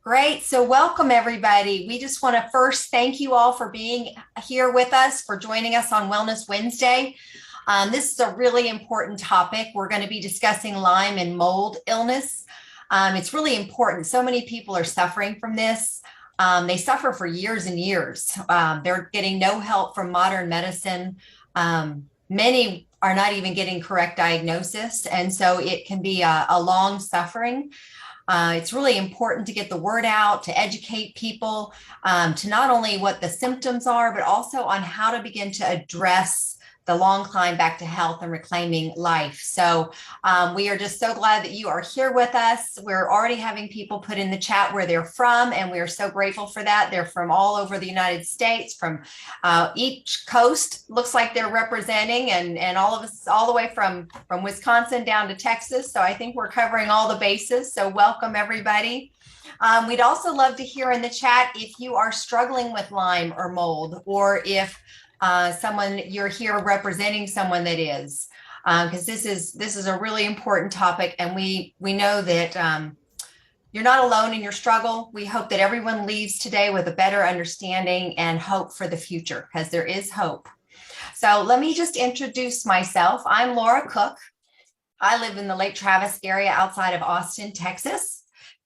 Great. So welcome everybody. We just want to first thank you all for being here with us, for joining us on Wellness Wednesday. This is a really important topic. We're going to be discussing Lyme and mold illness. It's really important. So many people are suffering from this. They suffer for years and years. They're getting no help from modern medicine. Many are not even getting correct diagnosis. And so it can be a long suffering. It's really important to get the word out, to educate people, to not only what the symptoms are, but also on how to begin to address the long climb back to health and reclaiming life. So we are just so glad that you are here with us. We're already having people put in the chat where they're from, and we are so grateful for that. They're from all over the United States, from each coast, looks like they're representing, and all of us, all the way from Wisconsin down to Texas. So I think we're covering all the bases. So welcome, everybody. We'd also love to hear in the chat if you are struggling with Lyme or mold, or if you're here representing someone that is, because this is a really important topic, and we know that you're not alone in your struggle. We hope that everyone leaves today with a better understanding and hope for the future, because there is hope. So let me just introduce myself. I'm Laura Cook. I live in the Lake Travis area outside of Austin, Texas.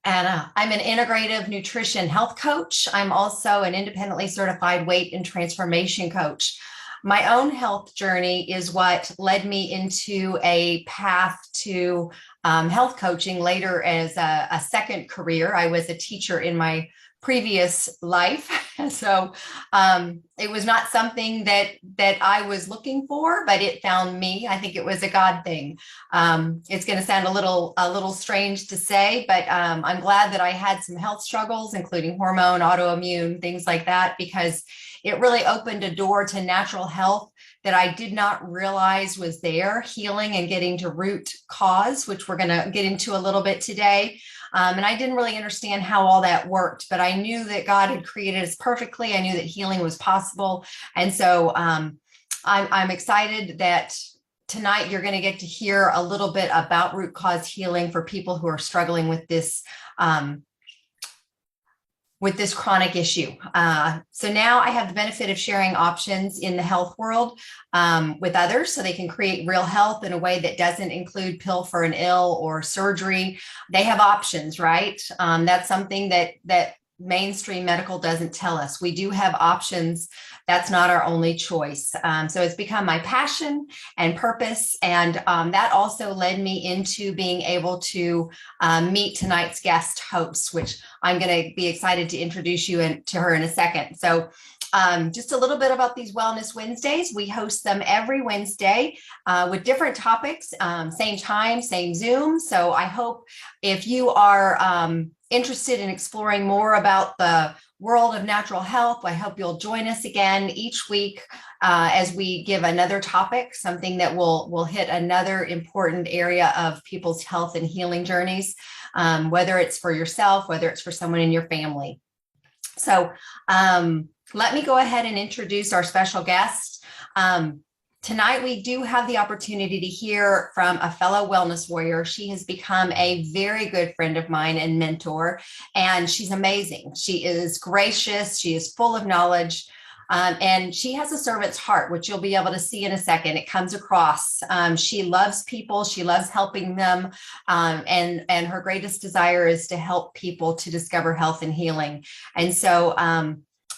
And I'm an integrative nutrition health coach. I'm also an independently certified weight and transformation coach. My own health journey is what led me into a path to health coaching later as a second career. I was a teacher in my previous life. So it was not something that I was looking for, but it found me. I think it was a God thing. It's going to sound a little strange to say, but I'm glad that I had some health struggles, including hormone, autoimmune, things like that, because it really opened a door to natural health that I did not realize was there, healing and getting to root cause, which we're going to get into a little bit today. And I didn't really understand how all that worked, but I knew that God had created us perfectly. I knew that healing was possible. And so I'm excited that tonight you're going to get to hear a little bit about root cause healing for people who are struggling with this chronic issue. So now I have the benefit of sharing options in the health world with others, so they can create real health in a way that doesn't include pill for an ill or surgery. They have options, right? That's something that mainstream medical doesn't tell us. We do have options. That's not our only choice. So it's become my passion and purpose. And that also led me into being able to meet tonight's guest host, which I'm going to be excited to introduce you to her in a second. So just a little bit about these Wellness Wednesdays. We host them every Wednesday with different topics, same time, same Zoom. So I hope if you are interested in exploring more about the world of natural health, I hope you'll join us again each week as we give another topic, something that will hit another important area of people's health and healing journeys, whether it's for yourself, whether it's for someone in your family. So let me go ahead and introduce our special guest. Tonight, we do have the opportunity to hear from a fellow wellness warrior. She has become a very good friend of mine and mentor, and she's amazing. She is gracious. She is full of knowledge, and she has a servant's heart, which you'll be able to see in a second. It comes across. She loves people. She loves helping them, and her greatest desire is to help people to discover health and healing. And so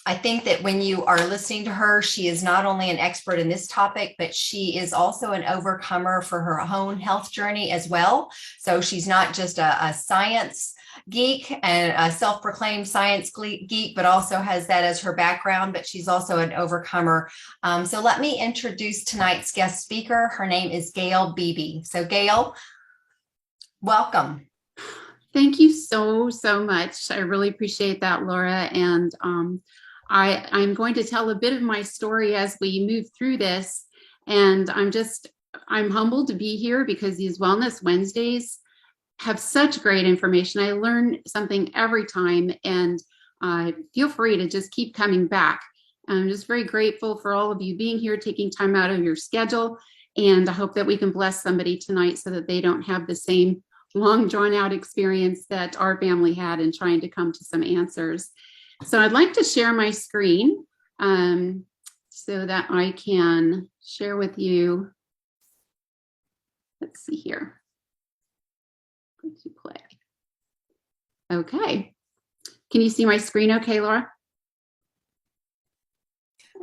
I think that when you are listening to her, she is not only an expert in this topic, but she is also an overcomer for her own health journey as well. So she's not just a science geek and a self-proclaimed science geek, but also has that as her background, but she's also an overcomer. So let me introduce tonight's guest speaker. Her name is Gail Beebe. So Gail, welcome. Thank you so much. I really appreciate that, Laura. And I'm going to tell a bit of my story as we move through this. And I'm humbled to be here because these Wellness Wednesdays have such great information. I learn something every time, and feel free to just keep coming back. I'm just very grateful for all of you being here, taking time out of your schedule. And I hope that we can bless somebody tonight so that they don't have the same long drawn out experience that our family had in trying to come to some answers. So I'd like to share my screen so that I can share with you. Let's see here. Going to play. Okay. Can you see my screen okay, Laura?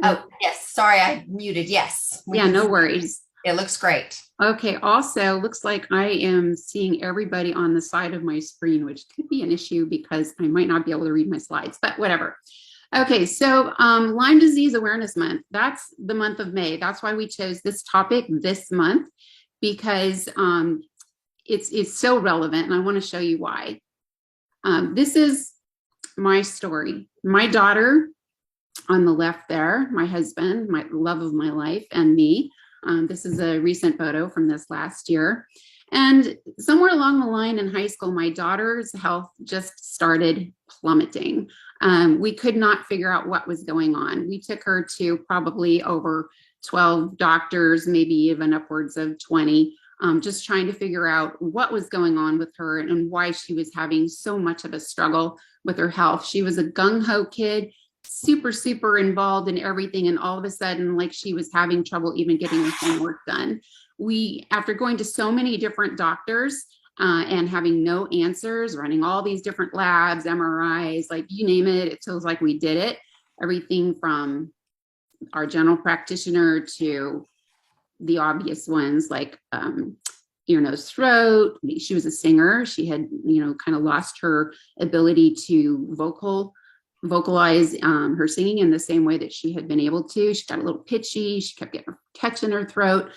Oh, yes. Sorry, I muted. Yes. Yeah, no worries. It looks great. Okay. Also, looks like I am seeing everybody on the side of my screen, which could be an issue because I might not be able to read my slides, but whatever. Okay. So Lyme Disease Awareness Month, that's the month of May. That's why we chose this topic this month, because it's so relevant, and I want to show you why. This is my story. My daughter on the left there, my husband, my love of my life, and me. This is a recent photo from this last year. And somewhere along the line in high school, my daughter's health just started plummeting. We could not figure out what was going on. We took her to probably over 12 doctors, maybe even upwards of 20, just trying to figure out what was going on with her and why she was having so much of a struggle with her health. She was a gung-ho kid, super involved in everything, and all of a sudden, like, she was having trouble even getting her homework done. We, after going to so many different doctors and having no answers, running all these different labs, MRIs, like you name it, it feels like we did it. Everything from our general practitioner to the obvious ones like ear, nose, throat. She was a singer. She had, kind of lost her ability to vocalize her singing in the same way that she had been able to. She got a little pitchy. She kept getting a catch in her throat.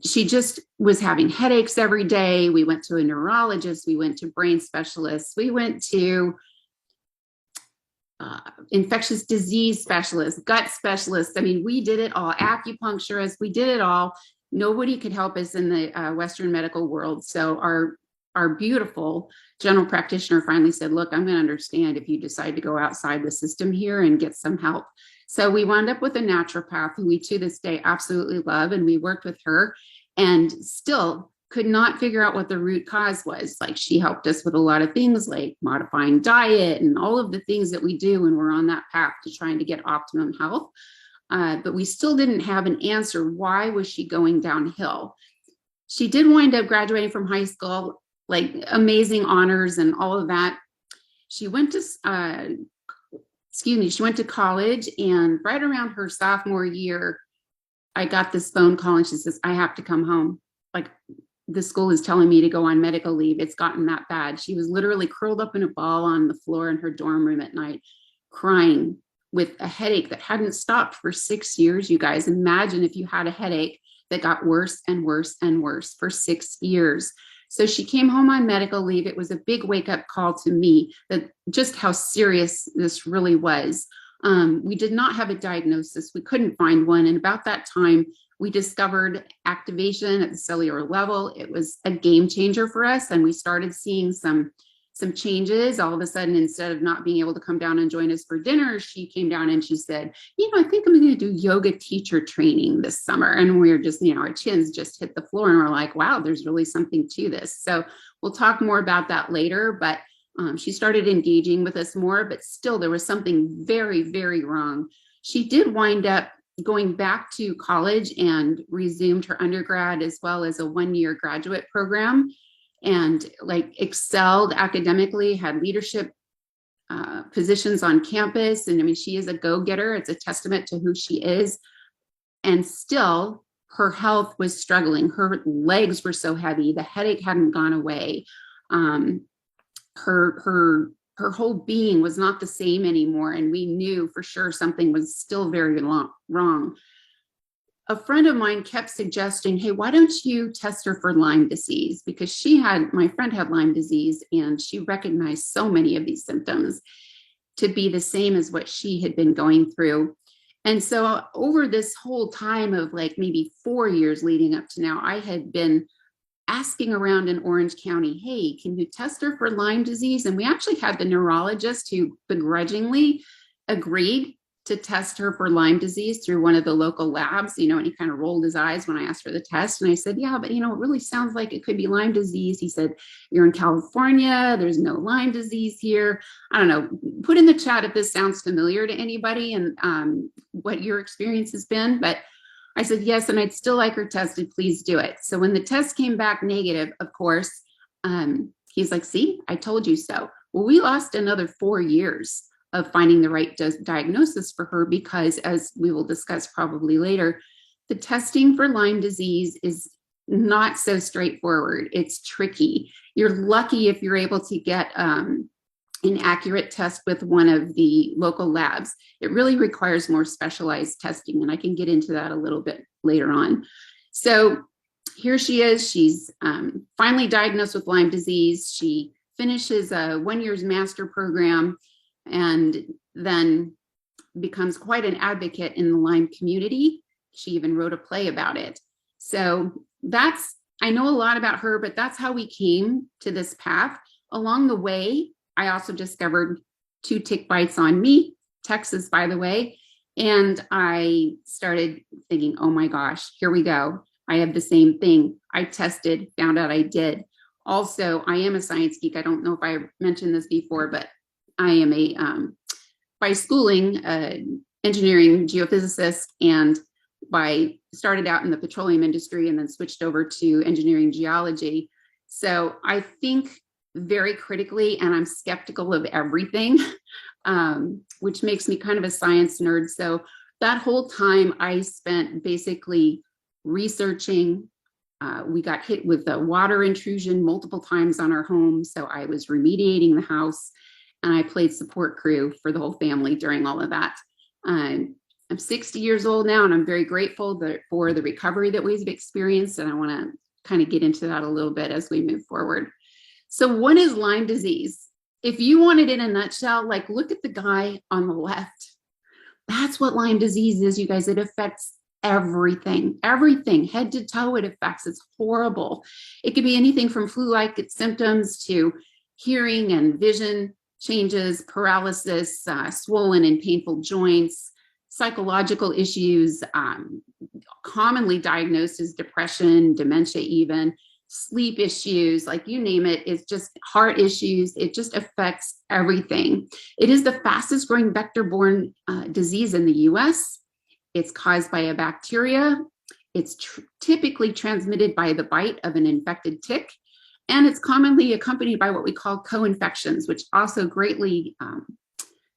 She just was having headaches every day. We went to a neurologist. We went to brain specialists. We went to infectious disease specialists, gut specialists. I mean, we did it all. Acupuncturists, we did it all. Nobody could help us in the Western medical world. So our beautiful general practitioner finally said, look, I'm going to understand if you decide to go outside the system here and get some help. So we wound up with a naturopath who we to this day absolutely love. And we worked with her and still could not figure out what the root cause was. Like, she helped us with a lot of things like modifying diet and all of the things that we do when we're on that path to trying to get optimum health. But we still didn't have an answer. Why was she going downhill? She did wind up graduating from high school, like amazing honors and all of that. She went to, she went to college, and right around her sophomore year, I got this phone call and she says, I have to come home. Like, the school is telling me to go on medical leave. It's gotten that bad. She was literally curled up in a ball on the floor in her dorm room at night, crying with a headache that hadn't stopped for 6 years. You guys, imagine if you had a headache that got worse and worse and worse for 6 years. So she came home on medical leave. It was a big wake-up call to me that just how serious this really was. We did not have a diagnosis. We couldn't find one. And about that time, we discovered activation at the cellular level. It was a game changer for us. And we started seeing some changes. All of a sudden, instead of not being able to come down and join us for dinner, she came down and she said, I think I'm going to do yoga teacher training this summer. And we were just, our chins just hit the floor and we're like, wow, there's really something to this. So we'll talk more about that later. But she started engaging with us more, but still there was something very, very wrong. She did wind up going back to college and resumed her undergrad as well as a 1-year graduate program, and excelled academically, had leadership positions on campus. And I mean, she is a go-getter. It's a testament to who she is. And still her health was struggling. Her legs were so heavy. The headache hadn't gone away. Her whole being was not the same anymore. And we knew for sure something was still very wrong. A friend of mine kept suggesting, hey, why don't you test her for Lyme disease? Because my friend had Lyme disease, and she recognized so many of these symptoms to be the same as what she had been going through. And so over this whole time of maybe 4 years leading up to now, I had been asking around in Orange County, hey, can you test her for Lyme disease? And we actually had the neurologist who begrudgingly agreed to test her for Lyme disease through one of the local labs, and he kind of rolled his eyes when I asked for the test. And I said, yeah, but it really sounds like it could be Lyme disease. He said, you're in California, there's no Lyme disease here. I don't know, put in the chat if this sounds familiar to anybody and what your experience has been. But I said, yes, and I'd still like her tested, please do it. So when the test came back negative, of course, he's like, see, I told you so. Well, we lost another 4 years of finding the right diagnosis for her because, as we will discuss probably later, the testing for Lyme disease is not so straightforward. It's tricky. You're lucky if you're able to get an accurate test with one of the local labs. It really requires more specialized testing, and I can get into that a little bit later on. So here she is. She's finally diagnosed with Lyme disease. She finishes a 1 year's master program and then becomes quite an advocate in the Lyme community. She even wrote a play about it. So I know a lot about her, but that's how we came to this path. Along the way, I also discovered 2 tick bites on me, Texas, by the way. And I started thinking, oh my gosh, here we go. I have the same thing. I tested, found out I did. Also, I am a science geek. I don't know if I mentioned this before, but I am by schooling, engineering geophysicist, and started out in the petroleum industry and then switched over to engineering geology. So I think very critically, and I'm skeptical of everything, which makes me kind of a science nerd. So that whole time I spent basically researching. We got hit with a water intrusion multiple times on our home. So I was remediating the house, and I played support crew for the whole family during all of that. I'm 60 years old now, and I'm very grateful for the recovery that we've experienced. And I want to kind of get into that a little bit as we move forward. So what is Lyme disease? If you want it in a nutshell, look at the guy on the left. That's what Lyme disease is, you guys. It affects everything, head to toe it affects. It's horrible. It could be anything from flu-like symptoms to hearing and vision changes, paralysis, swollen and painful joints, psychological issues, commonly diagnosed as depression, dementia even, sleep issues, you name it. It's just heart issues. It just affects everything. It is the fastest growing vector-borne disease in the US. It's caused by a bacteria. It's typically transmitted by the bite of an infected tick. And it's commonly accompanied by what we call co-infections, which also greatly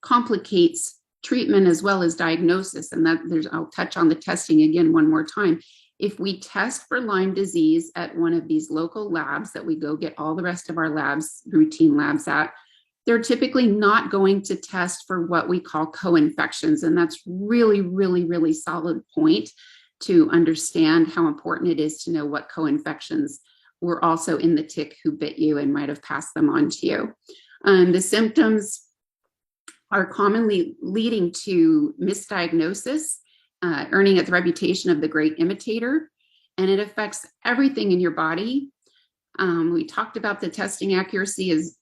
complicates treatment as well as diagnosis. And I'll touch on the testing again one more time. If we test for Lyme disease at one of these local labs that we go get all the rest of our labs, routine labs at, they're typically not going to test for what we call co-infections. And that's really, really, really solid point to understand how important it is to know what co-infections were also in the tick who bit you and might have passed them on to you. The symptoms are commonly leading to misdiagnosis, earning it the reputation of the great imitator, and it affects everything in your body. We talked about the testing accuracy is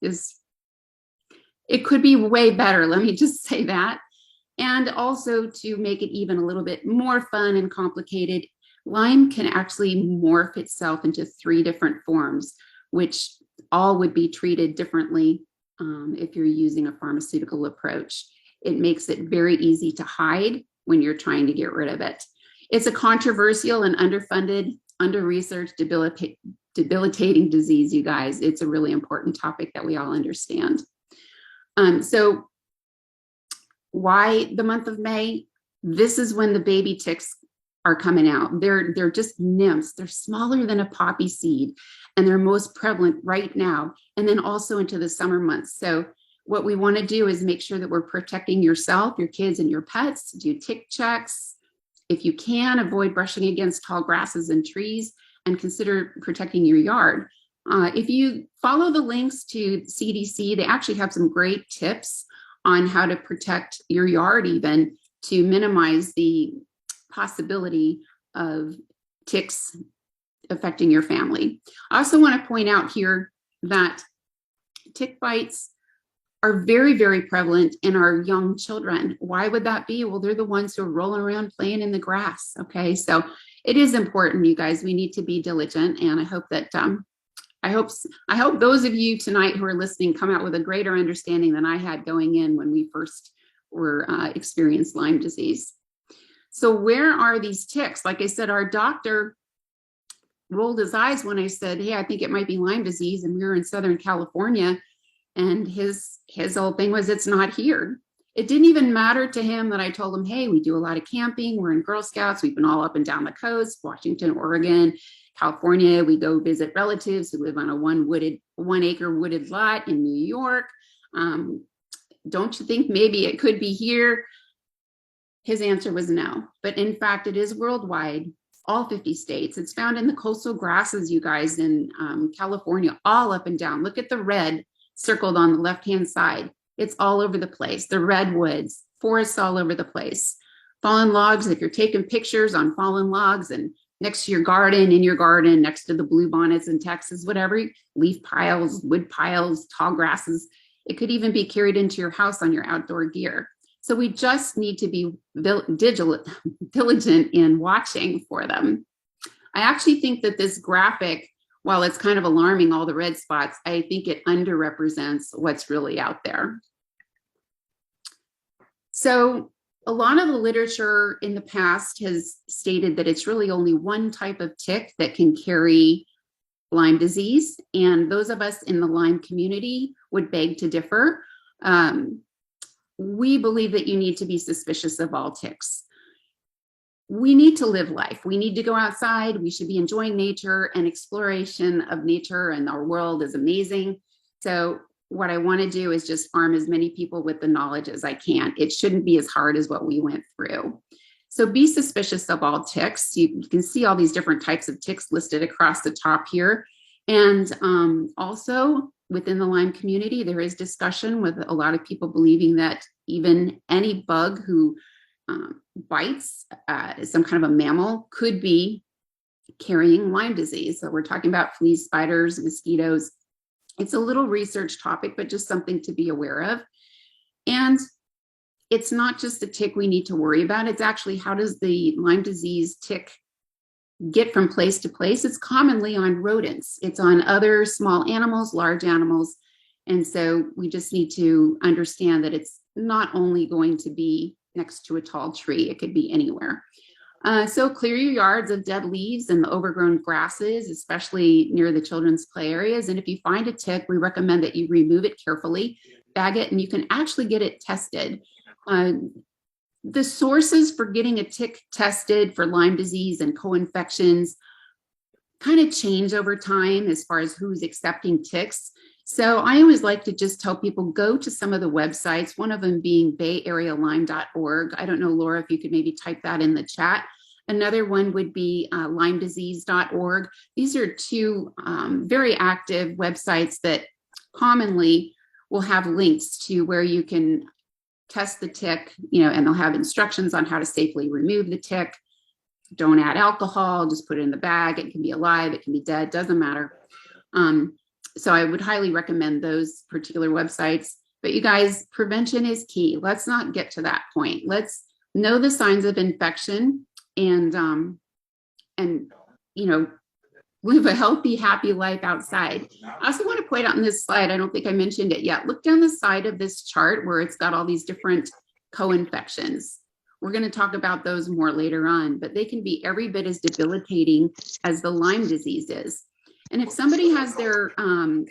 it could be way better, let me just say that. And also, to make it even a little bit more fun and complicated, Lyme can actually morph itself into 3 different forms, which all would be treated differently if you're using a pharmaceutical approach. It makes it very easy to hide when you're trying to get rid of it. It's a controversial and underfunded, under-researched, debilitating disease, you guys. It's a really important topic that we all understand. So why the month of May? This is when the baby ticks are coming out. They're just nymphs. They're smaller than a poppy seed, and they're most prevalent right now, and then also into the summer months. So what we want to do is make sure that we're protecting yourself, your kids, and your pets. Do tick checks. If you can, avoid brushing against tall grasses and trees, and consider protecting your yard. If you follow the links to CDC, they actually have some great tips on how to protect your yard, even to minimize the possibility of ticks affecting your family. I also want to point out here that tick bites are very, very prevalent in our young children. Why would that be? Well, they're the ones who are rolling around playing in the grass. Okay, so it is important, you guys. We need to be diligent, and I hope that I hope those of you tonight who are listening come out with a greater understanding than I had going in when we first were experienced Lyme disease. So where are these ticks? Like I said, our doctor rolled his eyes when I said, hey, I think it might be Lyme disease, and we were in Southern California, and his whole thing was, it's not here. It didn't even matter to him that I told him, hey, we do a lot of camping, we're in Girl Scouts, we've been all up and down the coast, Washington, Oregon, California. We go visit relatives who live on a 1 acre wooded lot in New York. Don't you think maybe it could be here? His answer was no, but in fact, it is worldwide, all 50 states. It's found in the coastal grasses, you guys, in California, all up and down. Look at the red circled on the left-hand side. It's all over the place. The redwoods, forests all over the place. Fallen logs, if you're taking pictures on fallen logs and next to your garden, in your garden, next to the bluebonnets in Texas, whatever, leaf piles, wood piles, tall grasses. It could even be carried into your house on your outdoor gear. So we just need to be diligent in watching for them. I actually think that this graphic, while it's kind of alarming, all the red spots, I think it underrepresents what's really out there. So a lot of the literature in the past has stated that it's really only one type of tick that can carry Lyme disease. And those of us in the Lyme community would beg to differ. We believe that you need to be suspicious of all ticks. We need to live life. We need to go outside. We should be enjoying nature, and exploration of nature and our world is amazing. So what I want to do is just arm as many people with the knowledge as I can. It shouldn't be as hard as what we went through. So be suspicious of all ticks. You can see all these different types of ticks listed across the top here. And also within the Lyme community, there is discussion with a lot of people believing that even any bug who bites some kind of a mammal could be carrying Lyme disease. So we're talking about fleas, spiders, mosquitoes. It's a little research topic, but just something to be aware of. And it's not just a tick we need to worry about. It's actually, how does the Lyme disease tick get from place to place? It's commonly on rodents. It's on other small animals, large animals. And so we just need to understand that it's not only going to be next to a tall tree, it could be anywhere. So clear your yards of dead leaves and the overgrown grasses, especially near the children's play areas. And if you find a tick, we recommend that you remove it carefully, bag it, and you can actually get it tested. The sources for getting a tick tested for Lyme disease and co-infections kind of change over time as far as who's accepting ticks. So I always like to just tell people, go to some of the websites, one of them being bayarealyme.org. I don't know, Laura, if you could maybe type that in the chat. Another one would be lymedisease.org. These are two very active websites that commonly will have links to where you can test the tick, and they'll have instructions on how to safely remove the tick. Don't add alcohol, just put it in the bag. It can be alive, it can be dead, doesn't matter. So I would highly recommend those particular websites. But you guys, prevention is key. Let's not get to that point. Let's know the signs of infection and live a healthy, happy life outside. I also want to point out in this slide, I don't think I mentioned it yet. Look down the side of this chart where it's got all these different co-infections. We're going to talk about those more later on, but they can be every bit as debilitating as the Lyme disease is. And if somebody has their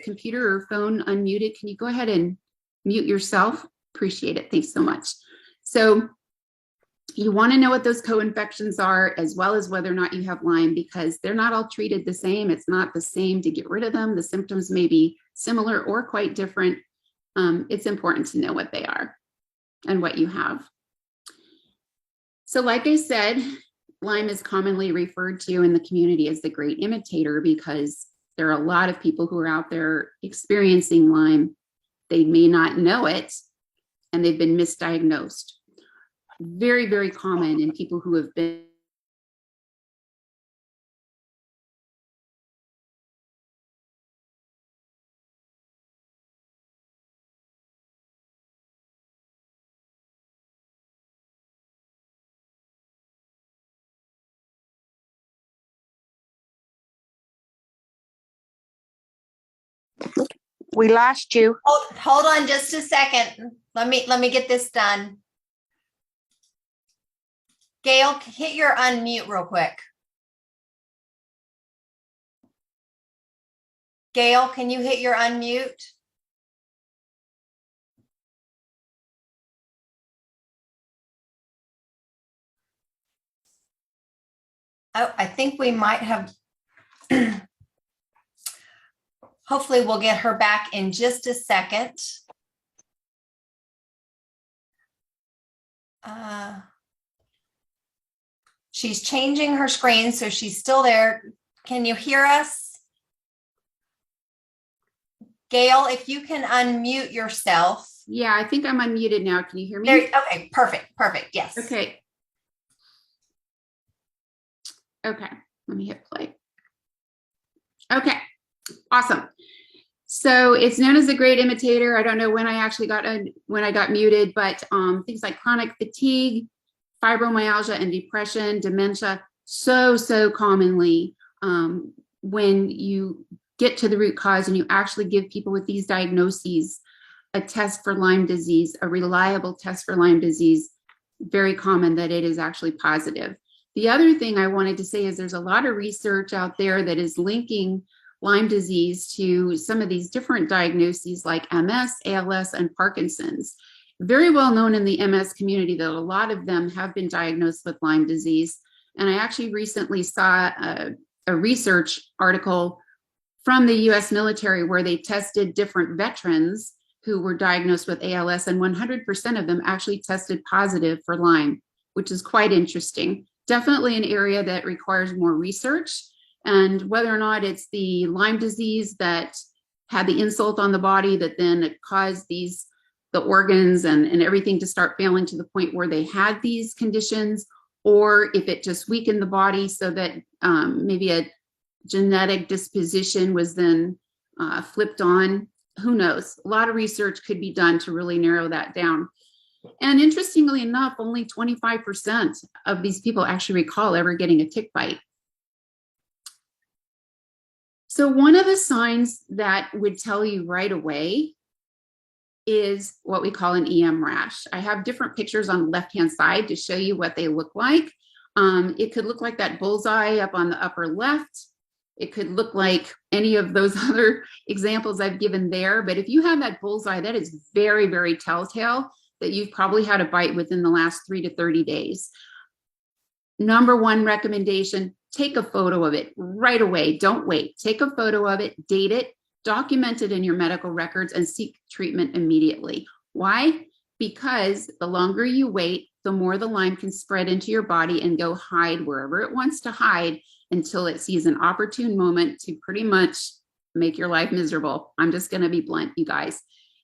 computer or phone unmuted, can you go ahead and mute yourself? Appreciate it. Thanks so much. So you want to know what those co-infections are, as well as whether or not you have Lyme, because they're not all treated the same. It's not the same to get rid of them. The symptoms may be similar or quite different. It's important to know what they are and what you have. So like I said, Lyme is commonly referred to in the community as the great imitator because there are a lot of people who are out there experiencing Lyme. They may not know it, and they've been misdiagnosed. Very, very common in people who have been we lost you. Hold on just a second. Let me get this done. Gail, hit your unmute real quick. Gail, can you hit your unmute? Oh, I think we might have. Hopefully we'll get her back in just a second. She's changing her screen, so she's still there. Can you hear us? Gail, if you can unmute yourself. Yeah, I think I'm unmuted now. Can you hear me? Okay, perfect, yes. Okay. Okay, let me hit play. Okay, awesome. So it's known as a great imitator. I don't know when I actually got muted, but things like chronic fatigue, fibromyalgia and depression, dementia, so commonly when you get to the root cause and you actually give people with these diagnoses a test for Lyme disease, a reliable test for Lyme disease, very common that it is actually positive. The other thing I wanted to say is there's a lot of research out there that is linking Lyme disease to some of these different diagnoses like MS, ALS, and Parkinson's. Very well known in the MS community that a lot of them have been diagnosed with Lyme disease. And I actually recently saw a research article from the US military where they tested different veterans who were diagnosed with ALS, and 100% of them actually tested positive for Lyme, which is quite interesting. Definitely an area that requires more research. And whether or not it's the Lyme disease that had the insult on the body that then caused the organs and everything to start failing to the point where they had these conditions, or if it just weakened the body so that maybe a genetic disposition was then flipped on, who knows? A lot of research could be done to really narrow that down. And interestingly enough, only 25% of these people actually recall ever getting a tick bite. So one of the signs that would tell you right away is what we call an EM rash. I have different pictures on the left-hand side to show you what they look like. It could look like that bullseye up on the upper left. It could look like any of those other examples I've given there. But if you have that bullseye, that is very telltale that you've probably had a bite within the last 3 to 30 days. Number one recommendation, take a photo of it right away. Don't wait. Take a photo of it, date it, document it in your medical records, and seek treatment immediately. Why? Because the longer you wait, the more the Lyme can spread into your body and go hide wherever it wants to hide until it sees an opportune moment to pretty much make your life miserable. I'm just going to be blunt, you guys.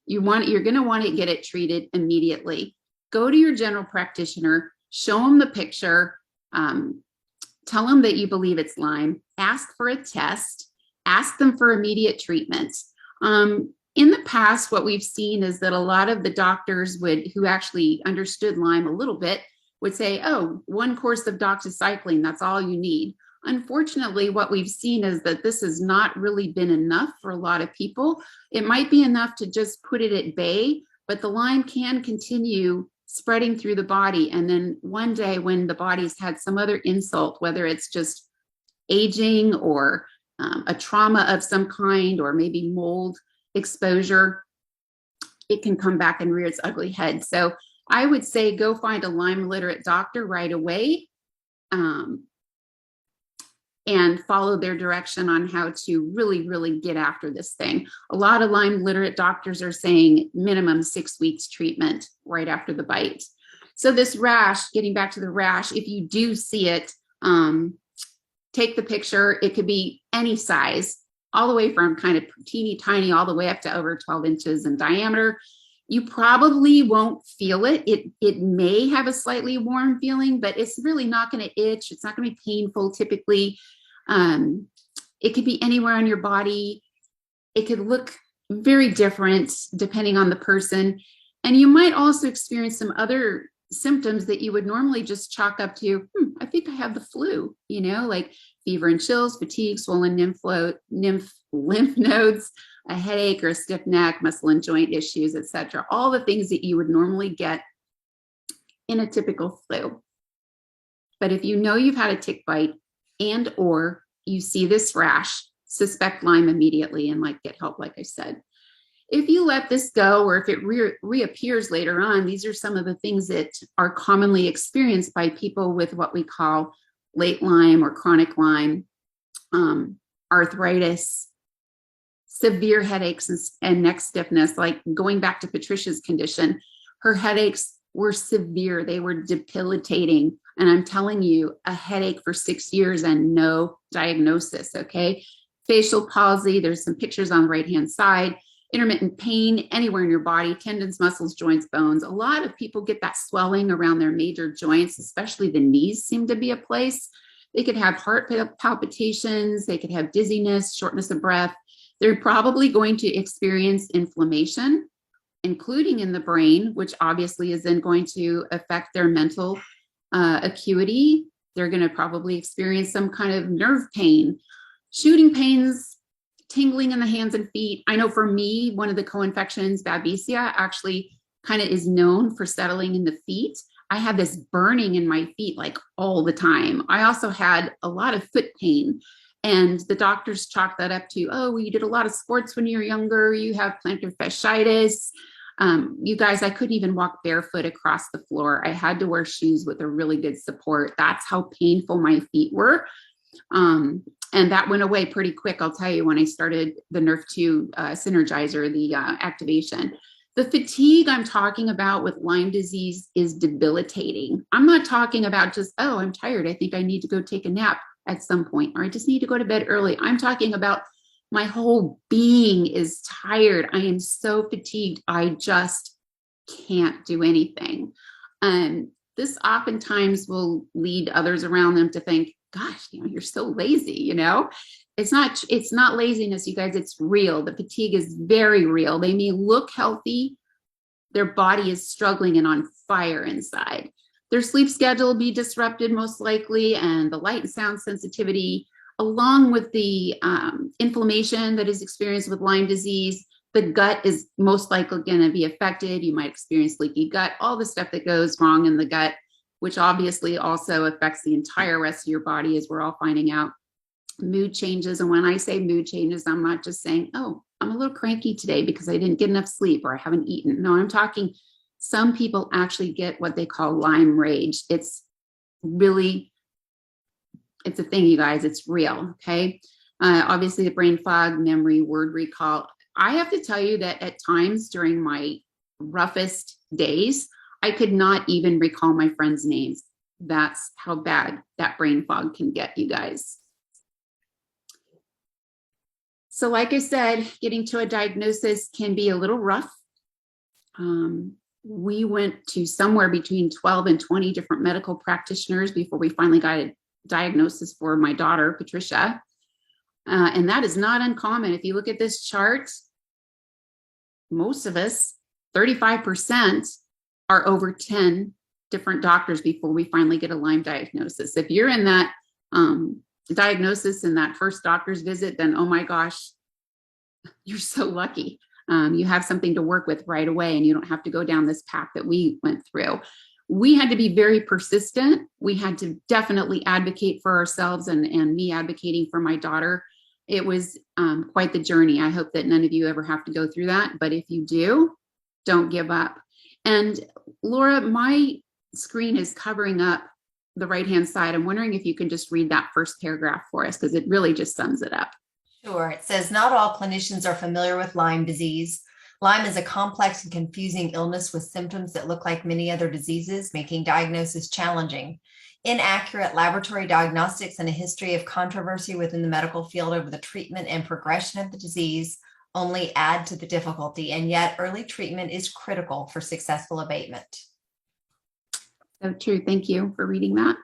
You're going to want to get it treated immediately. Go to your general practitioner, show them the picture, tell them that you believe it's Lyme, ask for a test, ask them for immediate treatment. In the past, what we've seen is that a lot of the doctors who actually understood Lyme a little bit would say, oh, 1 course of doxycycline, that's all you need. Unfortunately, what we've seen is that this has not really been enough for a lot of people. It might be enough to just put it at bay, but the Lyme can continue spreading through the body. And then one day when the body's had some other insult, whether it's just aging or a trauma of some kind, or maybe mold exposure, it can come back and rear its ugly head. So I would say go find a Lyme literate doctor right away. And follow their direction on how to really get after this thing. A lot of Lyme literate doctors are saying minimum 6 weeks treatment right after the bite. So this rash, getting back to the rash, if you do see it, take the picture. It could be any size, all the way from kind of teeny tiny all the way up to over 12 inches in diameter. You probably won't feel it. It may have a slightly warm feeling, but it's really not going to itch. It's not going to be painful typically. It could be anywhere on your body. It could look very different depending on the person. And you might also experience some other symptoms that you would normally just chalk up to, I think I have the flu, like fever and chills, fatigue, swollen lymph nodes, a headache or a stiff neck, muscle and joint issues, etc. All the things that you would normally get in a typical flu. But if you know you've had a tick bite and or you see this rash, suspect Lyme immediately and get help, like I said. If you let this go, or if it reappears later on, these are some of the things that are commonly experienced by people with what we call late Lyme or chronic Lyme, arthritis, severe headaches and neck stiffness. Like going back to Patricia's condition, her headaches were severe. They were debilitating. And I'm telling you, a headache for 6 years and no diagnosis, okay? Facial palsy, there's some pictures on the right-hand side. Intermittent pain anywhere in your body, tendons, muscles, joints, bones. A lot of people get that swelling around their major joints, especially the knees seem to be a place. They could have heart palpitations. They could have dizziness, shortness of breath. They're probably going to experience inflammation, including in the brain, which obviously is then going to affect their mental acuity. They're going to probably experience some kind of nerve pain, shooting pains, tingling in the hands and feet. I know for me, one of the co-infections, Babesia, actually kind of is known for settling in the feet. I had this burning in my feet all the time. I also had a lot of foot pain, and the doctors chalked that up to, oh, well, you did a lot of sports when you were younger. You have plantar fasciitis. You guys, I couldn't even walk barefoot across the floor. I had to wear shoes with a really good support. That's how painful my feet were. And that went away pretty quick, I'll tell you, when I started the Nerf2 Synergizer, the activation. The fatigue I'm talking about with Lyme disease is debilitating. I'm not talking about just, oh, I'm tired. I think I need to go take a nap at some point, or I just need to go to bed early. I'm talking about my whole being is tired. I am so fatigued. I just can't do anything. This oftentimes will lead others around them to think, gosh, you're so lazy, It's not laziness, you guys, it's real. The fatigue is very real. They may look healthy. Their body is struggling and on fire inside. Their sleep schedule will be disrupted most likely, and the light and sound sensitivity, along with the inflammation that is experienced with Lyme disease. The gut is most likely going to be affected. You might experience leaky gut, all the stuff that goes wrong in the gut, which obviously also affects the entire rest of your body, as we're all finding out. Mood changes. And when I say mood changes, I'm not just saying, oh, I'm a little cranky today because I didn't get enough sleep or I haven't eaten. No, I'm talking, some people actually get what they call Lyme rage. It's a thing, you guys. It's real. Okay. Obviously, the brain fog, memory, word recall. I have to tell you that at times during my roughest days, I could not even recall my friends' names. That's how bad that brain fog can get, you guys. So like I said, getting to a diagnosis can be a little rough. We went to somewhere between 12 and 20 different medical practitioners before we finally got a diagnosis for my daughter, Patricia. And that is not uncommon. If you look at this chart, most of us, 35%, are over 10 different doctors before we finally get a Lyme diagnosis. If you're in that diagnosis in that first doctor's visit, then, oh my gosh, you're so lucky. You have something to work with right away, and you don't have to go down this path that we went through. We had to be very persistent. We had to definitely advocate for ourselves, and me advocating for my daughter. It was quite the journey. I hope that none of you ever have to go through that. But if you do, don't give up. And Laura, my screen is covering up the right-hand side. I'm wondering if you can just read that first paragraph for us, because it really just sums it up. Sure. It says, not all clinicians are familiar with Lyme disease. Lyme is a complex and confusing illness with symptoms that look like many other diseases, making diagnosis challenging. Inaccurate laboratory diagnostics and a history of controversy within the medical field over the treatment and progression of the disease only add to the difficulty, and yet early treatment is critical for successful abatement. So true. Thank you for reading that.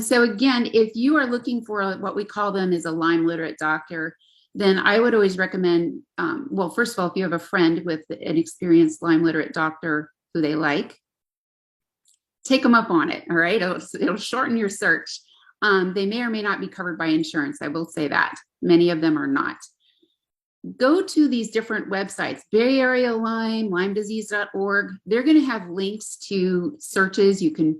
So again, if you are looking for what we call them is a Lyme literate doctor, then I would always recommend, well, first of all, if you have a friend with an experienced Lyme literate doctor who they like, take them up on it. All right. It'll shorten your search. They may or may not be covered by insurance. I will say that many of them are not. go to these different websites, Bay Area Lyme, LymeDisease.org. They're going to have links to searches. You can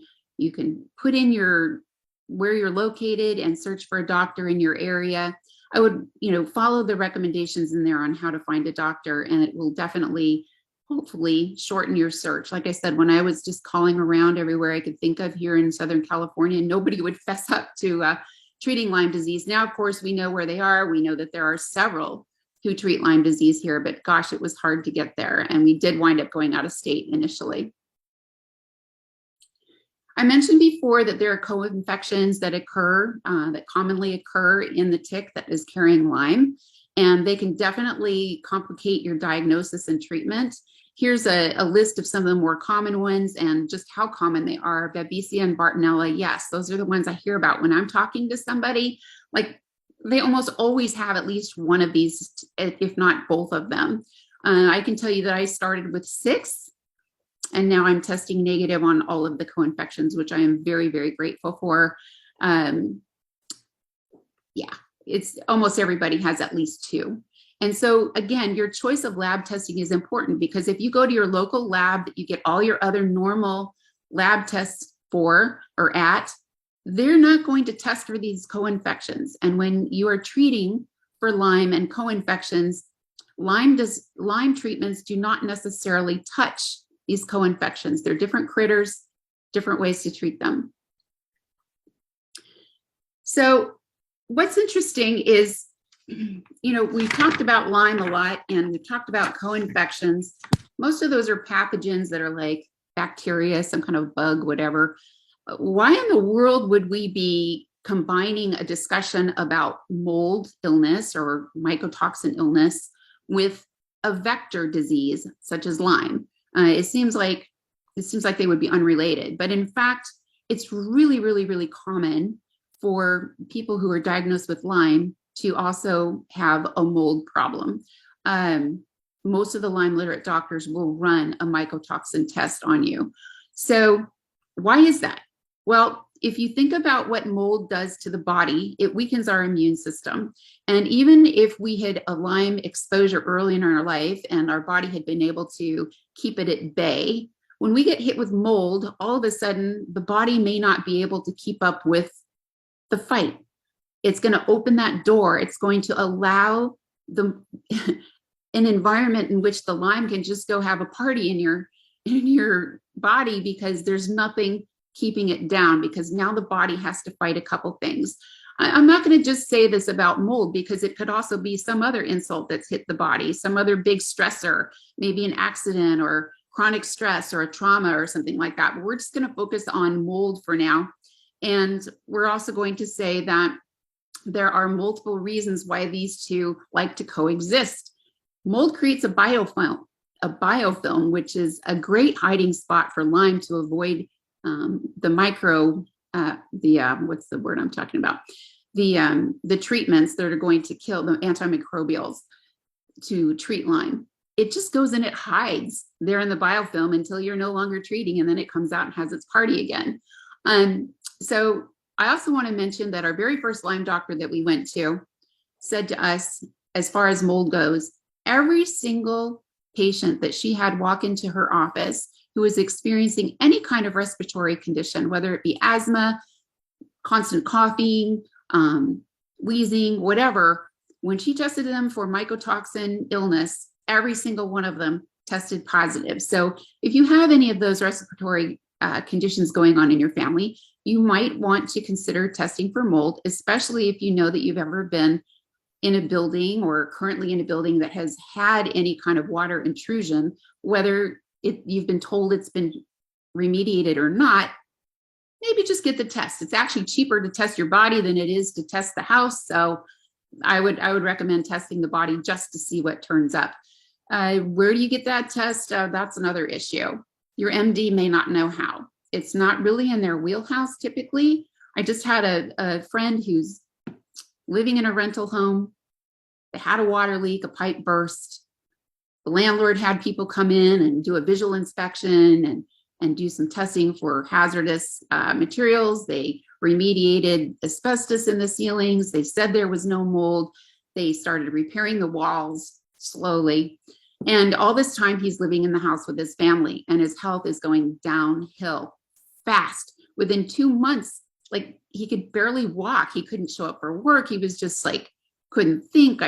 put in where you're located and search for a doctor in your area. I would, follow the recommendations in there on how to find a doctor, and it will definitely, hopefully, shorten your search. Like I said, when I was just calling around everywhere I could think of here in Southern California, nobody would fess up to treating Lyme disease. Now, of course, we know where they are. We know that there are several who treat Lyme disease here, but gosh, it was hard to get there. And we did wind up going out of state initially. I mentioned before that there are co-infections that commonly occur in the tick that is carrying Lyme, and they can definitely complicate your diagnosis and treatment. Here's a list of some of the more common ones and just how common they are. Babesia and Bartonella, yes, those are the ones I hear about when I'm talking to somebody. Like, they almost always have at least one of these, if not both of them. I can tell you that I started with 6, and now I'm testing negative on all of the co-infections, which I am very, very grateful for. It's almost everybody has at least 2. And so again, your choice of lab testing is important, because if you go to your local lab that you get all your other normal lab tests for or at, they're not going to test for these co-infections. And when you are treating for Lyme and co-infections, Lyme treatments do not necessarily touch these co-infections. They're different critters, different ways to treat them. So what's interesting is, we've talked about Lyme a lot, and we've talked about co-infections. Most of those are pathogens that are like bacteria, some kind of bug, whatever. Why in the world would we be combining a discussion about mold illness or mycotoxin illness with a vector disease such as Lyme? It seems like they would be unrelated, but in fact, it's really, really, really common for people who are diagnosed with Lyme to also have a mold problem. Most of the Lyme literate doctors will run a mycotoxin test on you. So why is that? Well, if you think about what mold does to the body, it weakens our immune system. And even if we had a Lyme exposure early in our life and our body had been able to keep it at bay, when we get hit with mold, all of a sudden the body may not be able to keep up with the fight. It's going to open that door. It's going to allow an environment in which the Lyme can just go have a party in your body, because there's nothing keeping it down, because now the body has to fight a couple things. I'm not going to just say this about mold, because it could also be some other insult that's hit the body, some other big stressor, maybe an accident or chronic stress or a trauma or something like that. But we're just going to focus on mold for now. And we're also going to say that there are multiple reasons why these two like to coexist. Mold creates a biofilm, which is a great hiding spot for Lyme to avoid what's the word I'm talking about? The treatments that are going to kill the antimicrobials to treat Lyme. It just goes and it hides there in the biofilm until you're no longer treating, and then it comes out and has its party again. So I also want to mention that our very first Lyme doctor that we went to said to us, as far as mold goes, every single patient that she had walk into her office who was experiencing any kind of respiratory condition, whether it be asthma, constant coughing, wheezing, whatever, when she tested them for mycotoxin illness, every single one of them tested positive. So if you have any of those respiratory conditions going on in your family, you might want to consider testing for mold, especially if you know that you've ever been in a building or currently in a building that has had any kind of water intrusion, whether you've been told it's been remediated or not. Maybe just get the test. It's actually cheaper to test your body than it is to test the house. So I would recommend testing the body just to see what turns up. Where do you get that test? That's another issue. Your MD may not know how. It's not really in their wheelhouse typically. I just had a friend who's living in a rental home. They had a water leak, a pipe burst. The landlord had people come in and do a visual inspection and do some testing for hazardous materials. They remediated asbestos in the ceilings. They said there was no mold. They started repairing the walls. slowly. And all this time he's living in the house with his family, and his health is going downhill fast. Within 2 months, like, he could barely walk. He couldn't show up for work. He was just like, couldn't think.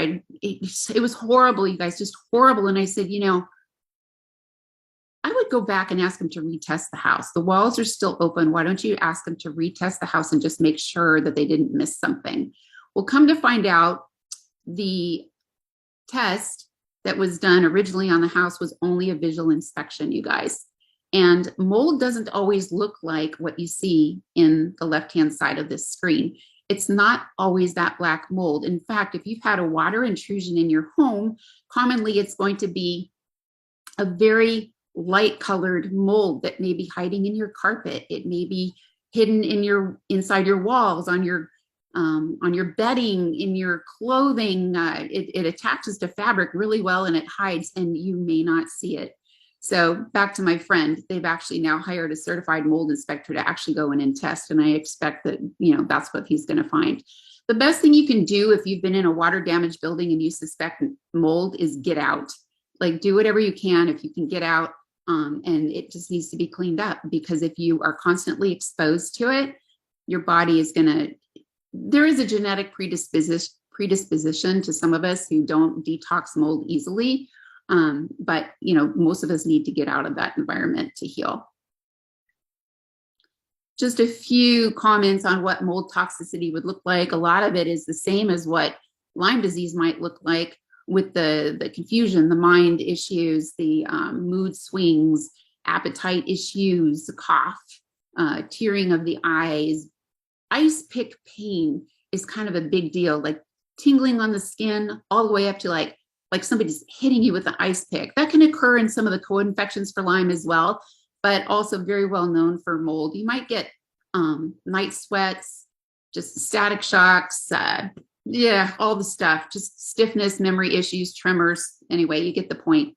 It was horrible, you guys, just horrible. And I said, I would go back and ask him to retest the house. The walls are still open. Why don't you ask him to retest the house and just make sure that they didn't miss something? Well, come to find out, the test that was done originally on the house was only a visual inspection, you guys. And mold doesn't always look like what you see in the left-hand side of this screen. It's not always that black mold. In fact, if you've had a water intrusion in your home, commonly it's going to be a very light colored mold that may be hiding in your carpet. It may be hidden inside your walls, on your bedding, in your clothing. It attaches to fabric really well, and it hides, and you may not see it. So back to my friend, they've actually now hired a certified mold inspector to actually go in and test. And I expect that, that's what he's going to find. The best thing you can do if you've been in a water damaged building and you suspect mold is get out. Like, do whatever you can if you can get out. And it just needs to be cleaned up, because if you are constantly exposed to it, your body is there is a genetic predisposition to some of us who don't detox mold easily. But most of us need to get out of that environment to heal. Just a few comments on what mold toxicity would look like. A lot of it is the same as what Lyme disease might look like, with the confusion, the mind issues, the mood swings, appetite issues, the cough, tearing of the eyes. Ice pick pain is kind of a big deal, like tingling on the skin all the way up to like somebody's hitting you with an ice pick. That can occur in some of the co-infections for Lyme as well, but also very well known for mold. You might get night sweats, just static shocks, all the stuff, just stiffness, memory issues, tremors. Anyway, you get the point.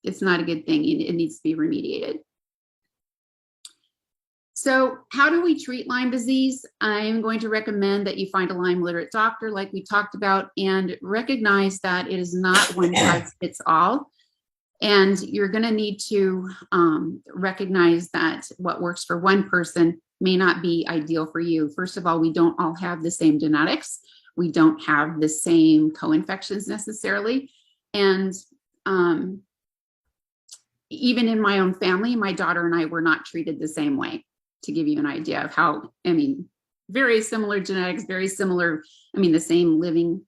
It's not a good thing. It needs to be remediated. So how do we treat Lyme disease? I'm going to recommend that you find a Lyme literate doctor, like we talked about, and recognize that it is not one size fits all. And you're going to need to recognize that what works for one person may not be ideal for you. First of all, we don't all have the same genetics. We don't have the same co-infections necessarily. And even in my own family, my daughter and I were not treated the same way, to give you an idea of how, very similar genetics, very similar, the same living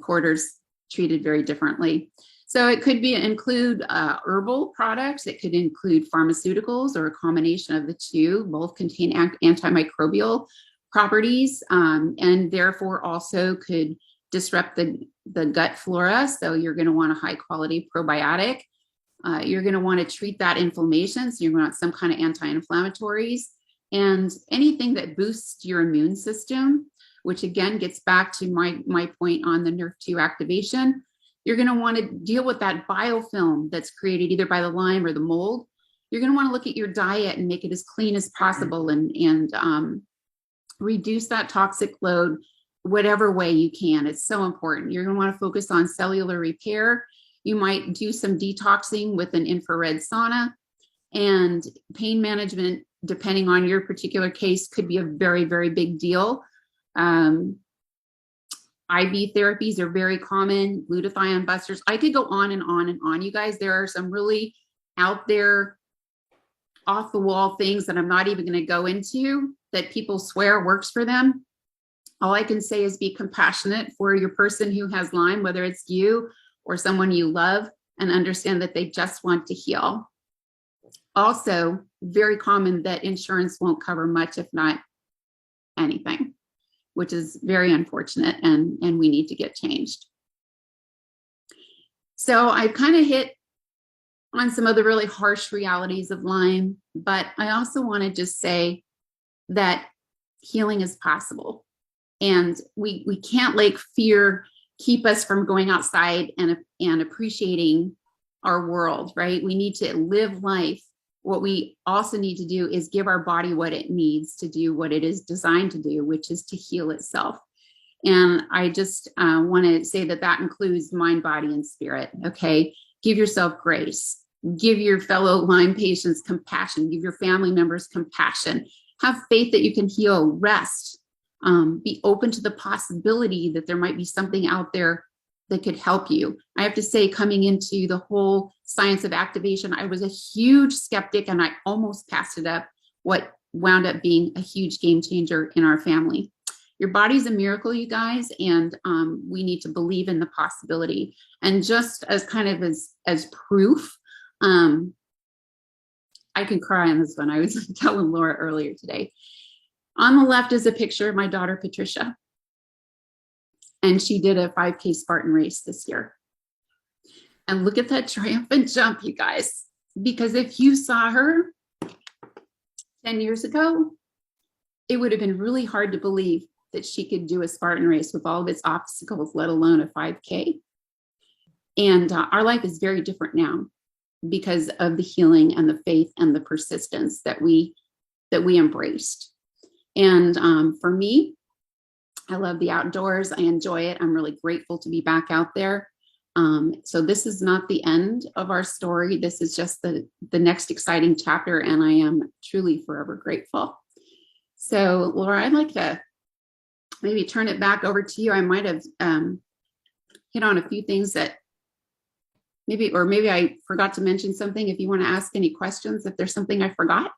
quarters, treated very differently. So it could include herbal products. It could include pharmaceuticals, or a combination of the two. Both contain antimicrobial properties, and therefore also could disrupt the gut flora. So you're going to want a high quality probiotic. You're going to want to treat that inflammation. So you're going to want some kind of anti-inflammatories, and anything that boosts your immune system, which again gets back to my point on the NRF2 activation. You're going to want to deal with that biofilm that's created either by the Lyme or the mold. You're going to want to look at your diet and make it as clean as possible, and reduce that toxic load whatever way you can. It's so important. You're going to want to focus on cellular repair. You might do some detoxing with an infrared sauna, and pain management, depending on your particular case, could be a very, very big deal. IV therapies are very common, glutathione busters. I could go on and on and on, you guys. There are some really out there, off the wall things that I'm not even going to go into that people swear works for them. All I can say is be compassionate for your person who has Lyme, whether it's you or someone you love, and understand that they just want to heal. Also, very common that insurance won't cover much, if not anything, which is very unfortunate, and we need to get changed. So I've kind of hit on some of the really harsh realities of Lyme, but I also want to just say that healing is possible, and we can't let fear keep us from going outside and appreciating our world, right? We need to live life. What we also need to do is give our body what it needs to do what it is designed to do, which is to heal itself. And I just want to say that that includes mind, body, and spirit. Okay. Give yourself grace. Give your fellow Lyme patients compassion. Give your family members compassion. Have faith that you can heal. Rest. Be open to the possibility that there might be something out there that could help you. I have to say, coming into the whole science of activation, I was a huge skeptic and I almost passed it up, what wound up being a huge game changer in our family. Your body's a miracle, you guys, and we need to believe in the possibility. And just as kind of as proof, I can cry on this one. I was telling Laura earlier today. On the left is a picture of my daughter, Patricia. And she did a 5K Spartan race this year. And look at that triumphant jump, you guys. Because if you saw her 10 years ago, it would have been really hard to believe that she could do a Spartan race with all of its obstacles, let alone a 5K. And our life is very different now because of the healing and the faith and the persistence that we embraced. And for me, I love the outdoors. I enjoy it. I'm really grateful to be back out there. So this is not the end of our story. This is just the next exciting chapter, and I am truly forever grateful. So Laura, I'd like to maybe turn it back over to you. I might have hit on a few things that maybe I forgot to mention something. If you want to ask any questions, if there's something I forgot.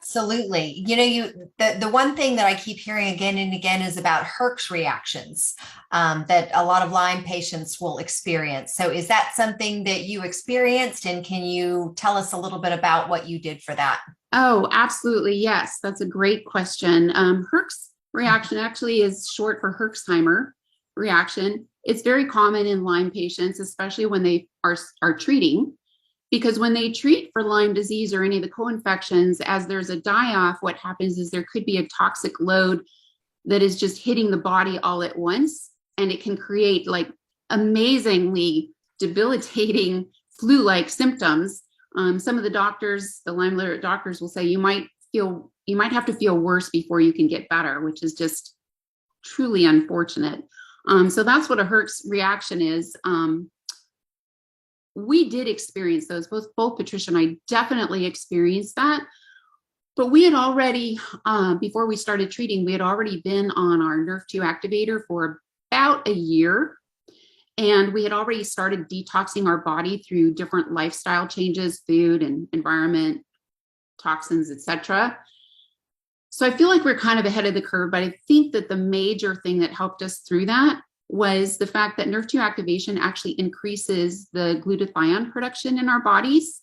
Absolutely. The one thing that I keep hearing again and again is about Herx reactions that a lot of Lyme patients will experience. So is that something that you experienced, and can you tell us a little bit about what you did for that? Oh, absolutely. Yes, that's a great question. Herx reaction actually is short for Herxheimer reaction. It's very common in Lyme patients, especially when they are treating. Because when they treat for Lyme disease or any of the co-infections, as there's a die-off, what happens is there could be a toxic load that is just hitting the body all at once. And it can create like amazingly debilitating flu-like symptoms. Some of the doctors, the Lyme literate doctors will say you might have to feel worse before you can get better, which is just truly unfortunate. So that's what a Herx reaction is. We did experience those, both Patricia and I definitely experienced that. But we had already, before we started treating, we had already been on our Nerf2 activator for about a year. And we had already started detoxing our body through different lifestyle changes, food and environment, toxins, etc. So I feel like we're kind of ahead of the curve, but I think that the major thing that helped us through that was the fact that Nerf2 activation actually increases the glutathione production in our bodies,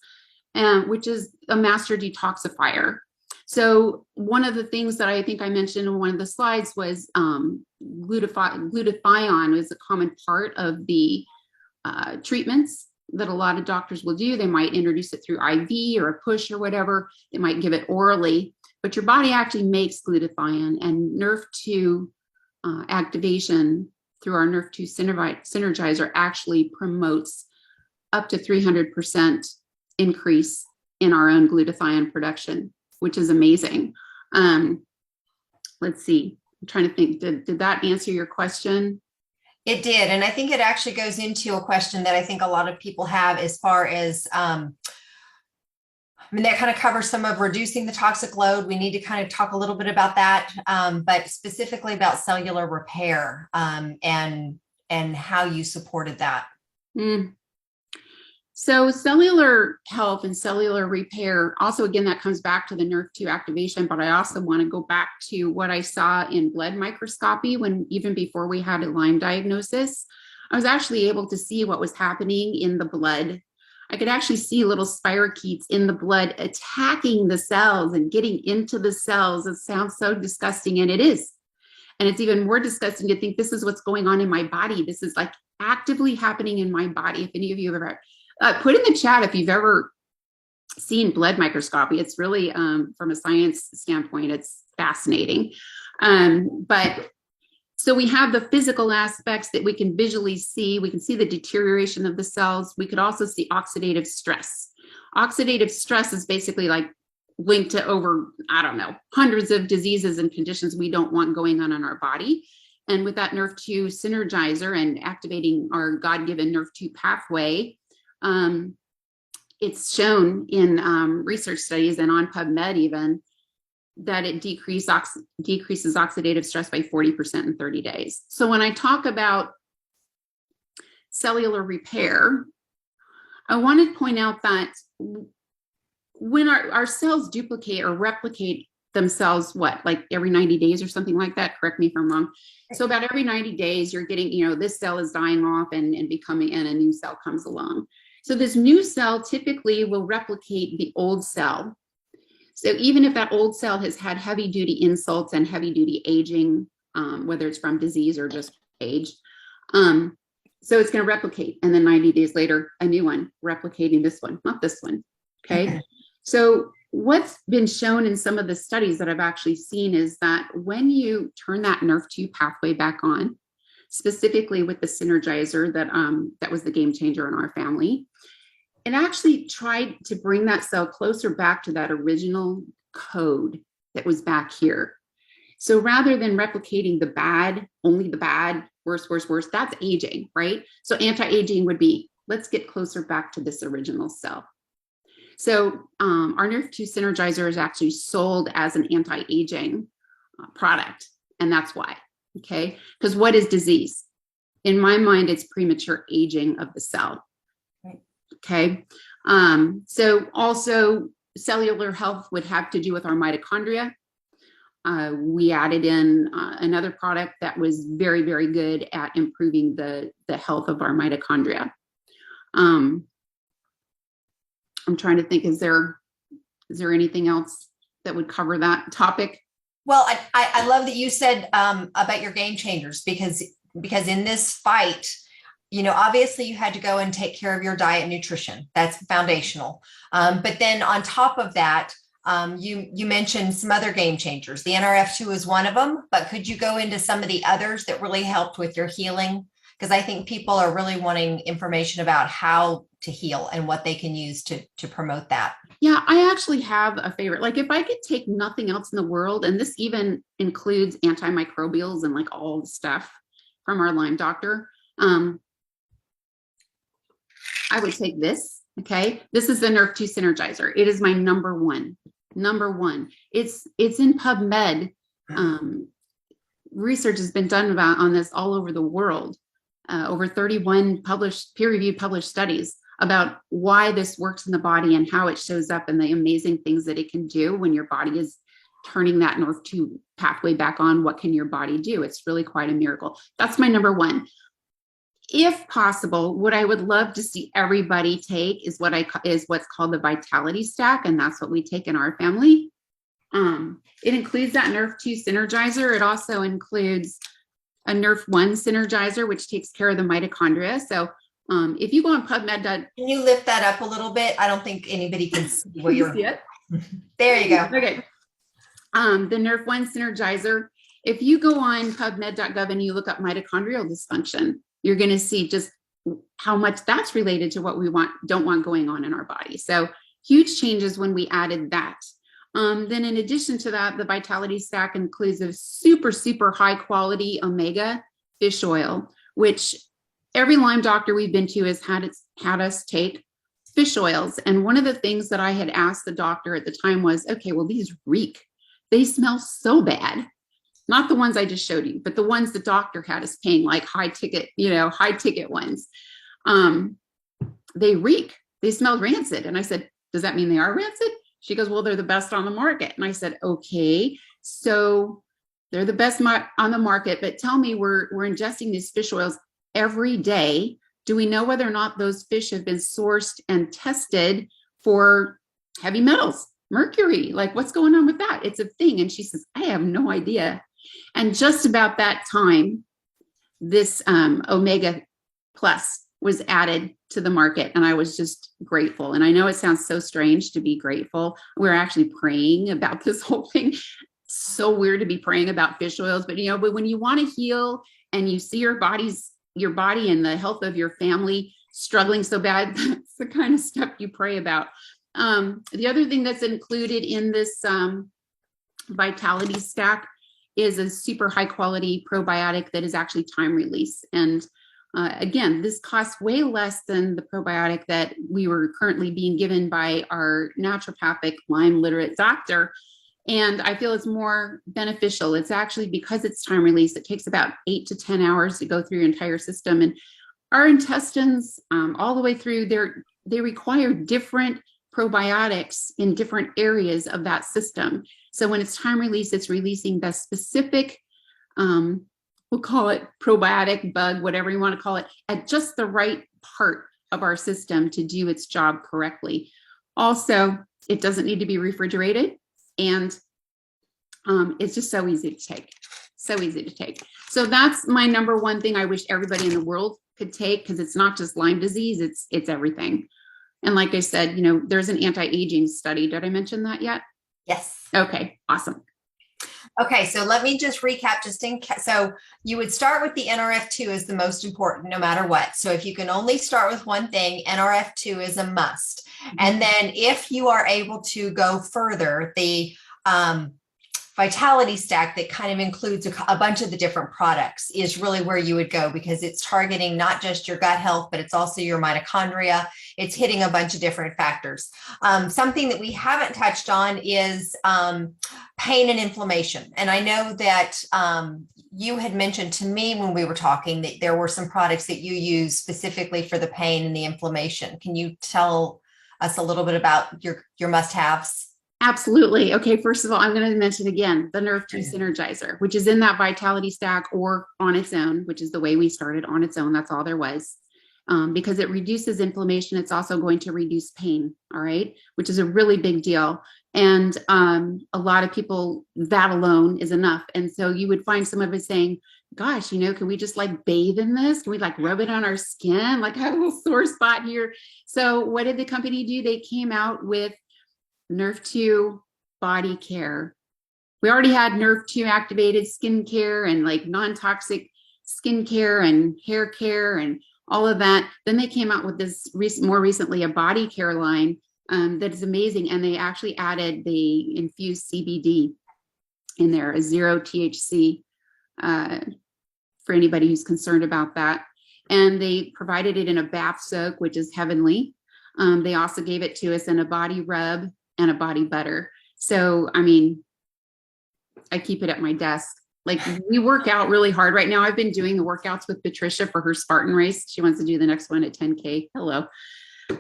which is a master detoxifier. So one of the things that I think I mentioned in one of the slides was glutathione is a common part of the treatments that a lot of doctors will do. They might introduce it through IV or a push or whatever. They might give it orally, but your body actually makes glutathione, and Nerf2 activation through our Nerf2 Synergizer actually promotes up to 300% increase in our own glutathione production, which is amazing. Let's see, I'm trying to think, did that answer your question? It did. And I think it actually goes into a question that I think a lot of people have as far as, that kind of covers some of reducing the toxic load. We need to kind of talk a little bit about that, but specifically about cellular repair and how you supported that. So cellular health and cellular repair, also, again, that comes back to the Nerf2 activation, but I also want to go back to what I saw in blood microscopy even before we had a Lyme diagnosis. I was actually able to see what was happening in the blood. I could actually see little spirochetes in the blood attacking the cells and getting into the cells. It sounds so disgusting, and it is. And it's even more disgusting to think this is what's going on in my body. This is like actively happening in my body. If any of you have ever, put in the chat if you've ever seen blood microscopy. It's really, from a science standpoint, it's fascinating. But so we have the physical aspects that we can visually see. We can see the deterioration of the cells. We could also see oxidative stress. Oxidative stress is basically like linked to over, I don't know, hundreds of diseases and conditions we don't want going on in our body. And with that NRF2 synergizer and activating our God-given NRF2 pathway, it's shown in research studies and on PubMed even that it decreases oxidative stress by 40% in 30 days. So when I talk about cellular repair, I want to point out that when our cells duplicate or replicate themselves, like every 90 days or something like that, correct me if I'm wrong. So about every 90 days, you're getting, this cell is dying off and becoming, and a new cell comes along. So this new cell typically will replicate the old cell. So even if that old cell has had heavy duty insults and heavy duty aging, whether it's from disease or just age, so it's going to replicate. And then 90 days later, a new one replicating this one, not this one. Okay. So what's been shown in some of the studies that I've actually seen is that when you turn that NRF2 pathway back on, specifically with the synergizer that was the game changer in our family, it actually tried to bring that cell closer back to that original code that was back here. So rather than replicating the bad, only the bad, worse, that's aging, right? So anti-aging would be, let's get closer back to this original cell. So our NRF2 synergizer is actually sold as an anti-aging product, and that's why, okay? Because what is disease? In my mind, it's premature aging of the cell. Okay. So also cellular health would have to do with our mitochondria. We added in another product that was very, very good at improving the health of our mitochondria. I'm trying to think, is there anything else that would cover that topic? Well, I love that you said about your game changers, because in this fight, obviously you had to go and take care of your diet and nutrition. That's foundational. But then on top of that, you mentioned some other game changers. The NRF2 is one of them, but could you go into some of the others that really helped with your healing? Because I think people are really wanting information about how to heal and what they can use to promote that. Yeah, I actually have a favorite. Like if I could take nothing else in the world, and this even includes antimicrobials and like all the stuff from our Lyme doctor, I would take this. Okay. This is the NRF2 synergizer. It is my number one. It's in PubMed. Research has been done on this all over the world. Over 31 peer-reviewed published studies about why this works in the body and how it shows up and the amazing things that it can do when your body is turning that NRF2 pathway back on. What can your body do? It's really quite a miracle. That's my number one. If possible, what I would love to see everybody take is what's called the Vitality Stack, and that's what we take in our family. It includes that NRF2 synergizer. It also includes a NRF1 synergizer, which takes care of the mitochondria. So if you go on PubMed, can you lift that up a little bit? I don't think anybody can see what you're. See it? There you go. Okay. The NRF1 synergizer. If you go on PubMed.gov and you look up mitochondrial dysfunction, you're going to see just how much that's related to what we don't want going on in our body. So huge changes when we added that. Then in addition to that, the Vitality Stack includes a super, super high quality omega fish oil, which every Lyme doctor we've been to has had us take fish oils. And one of the things that I had asked the doctor at the time was, okay, well, these reek. They smell so bad. Not the ones I just showed you, but the ones the doctor had us paying, like high ticket ones. They reek. They smell rancid. And I said, does that mean they are rancid? She goes, well, they're the best on the market. And I said, okay, so they're the best on the market, but tell me, we're ingesting these fish oils every day. Do we know whether or not those fish have been sourced and tested for heavy metals, mercury? Like, what's going on with that? It's a thing. And she says, I have no idea. And just about that time, this Omega Plus was added to the market, and I was just grateful. And I know it sounds so strange to be grateful. We're actually praying about this whole thing. So weird to be praying about fish oils, but but when you want to heal and you see your body and the health of your family struggling so bad, that's the kind of stuff you pray about. The other thing that's included in this Vitality Stack is a super high quality probiotic that is actually time release. And again, this costs way less than the probiotic that we were currently being given by our naturopathic Lyme literate doctor. And I feel it's more beneficial. It's actually, because it's time release, it takes about 8 to 10 hours to go through your entire system. And our intestines, all the way through, they require different probiotics in different areas of that system. So when it's time release, it's releasing the specific, we'll call it probiotic, bug, whatever you want to call it, at just the right part of our system to do its job correctly. Also, it doesn't need to be refrigerated, and it's just so easy to take. So easy to take. So that's my number one thing I wish everybody in the world could take, because it's not just Lyme disease, it's everything. And like I said, there's an anti-aging study. Did I mention that yet? Yes. Okay, awesome. Okay, so let me just recap so you would start with the NRF2 as the most important no matter what. So if you can only start with one thing, NRF2 is a must. And then if you are able to go further, the Vitality Stack that kind of includes a bunch of the different products is really where you would go, because it's targeting not just your gut health, but it's also your mitochondria. It's hitting a bunch of different factors. Something that we haven't touched on is pain and inflammation. And I know that you had mentioned to me when we were talking that there were some products that you use specifically for the pain and the inflammation. Can you tell us a little bit about your must-haves? Absolutely. Okay, first of all, I'm going to mention again the Nerve 2 Synergizer, which is in that Vitality Stack or on its own, which is the way we started, on its own. That's all there was. Because it reduces inflammation. It's also going to reduce pain, all right, which is a really big deal. And a lot of people, that alone is enough. And so you would find some of us saying, gosh, can we just like bathe in this? Can we like rub it on our skin? Like I have a little sore spot here. So what did the company do? They came out with Nerve 2 body care. We already had Nerve 2 activated skin care and like non-toxic skin care and hair care and all of that. Then they came out with this more recently, a body care line that is amazing. And they actually added the infused CBD in there, a 0 THC for anybody who's concerned about that. And they provided it in a bath soak, which is heavenly. They also gave it to us in a body rub and a body butter. So, I keep it at my desk. Like we work out really hard right now. I've been doing the workouts with Patricia for her Spartan race. She wants to do the next one at 10K. Hello.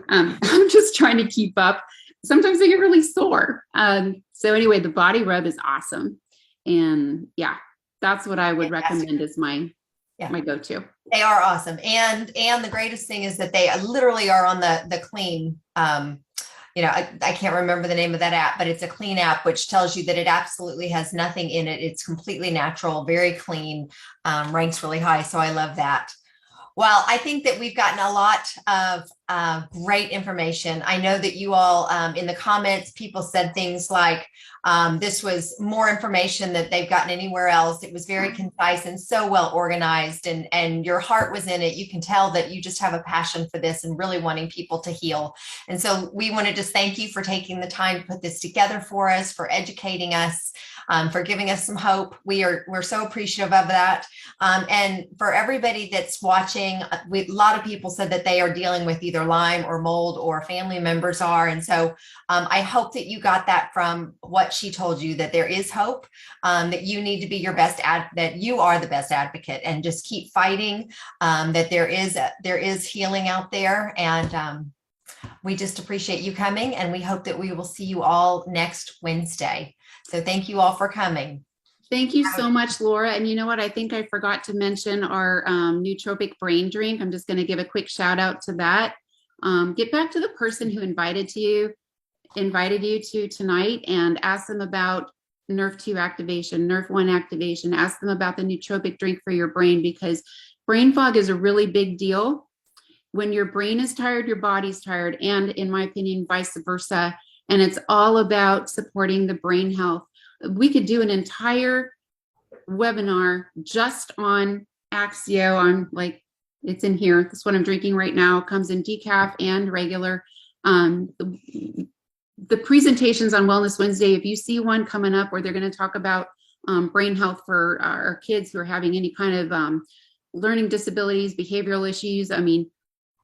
I'm just trying to keep up. Sometimes I get really sore. So anyway, the body rub is awesome. And yeah, that's what I would recommend as my go-to. They are awesome. And the greatest thing is that they literally are on the clean, I can't remember the name of that app, but it's a clean app, which tells you that it absolutely has nothing in it. It's completely natural, very clean, ranks really high. So I love that. Well, I think that we've gotten a lot of great information. I know that you all in the comments, people said things like this was more information that they've gotten anywhere else. It was very concise and so well organized, and your heart was in it. You can tell that you just have a passion for this and really wanting people to heal. And so we want to just thank you for taking the time to put this together for us, for educating us, for giving us some hope. We're so appreciative of that. And for everybody that's watching, a lot of people said that they are dealing with either Lyme or mold, or family members are. And so I hope that you got that from what she told you, that there is hope, that you need to be your best that you are the best advocate, and just keep fighting, that there is healing out there. And we just appreciate you coming, and we hope that we will see you all next Wednesday. So thank you all for coming. Thank you so much, Laura. And you know what? I think I forgot to mention our nootropic brain drink. I'm just going to give a quick shout out to that. Get back to the person who invited you to tonight, and ask them about Nerve 2 activation, Nerve 1 activation. Ask them about the nootropic drink for your brain, because brain fog is a really big deal. When your brain is tired, your body's tired, and in my opinion, vice versa. And it's all about supporting the brain health. We could do an entire webinar just on Axio. I'm like, it's in here. This one I'm drinking right now comes in decaf and regular. The presentations on Wellness Wednesday, if you see one coming up where they're going to talk about brain health for our kids who are having any kind of learning disabilities, behavioral issues. I mean,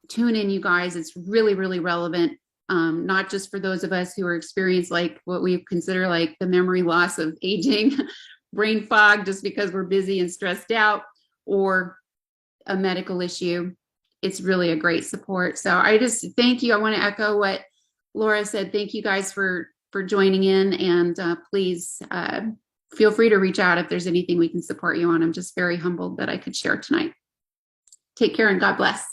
tune in, you guys. It's really, really relevant, not just for those of us who are experienced like what we consider like the memory loss of aging, brain fog, just because we're busy and stressed out, or a medical issue. It's really a great support. So I just thank you. I want to echo what Laura said. Thank you guys for joining in, and please feel free to reach out if there's anything we can support you on. I'm just very humbled that I could share tonight. Take care and God bless.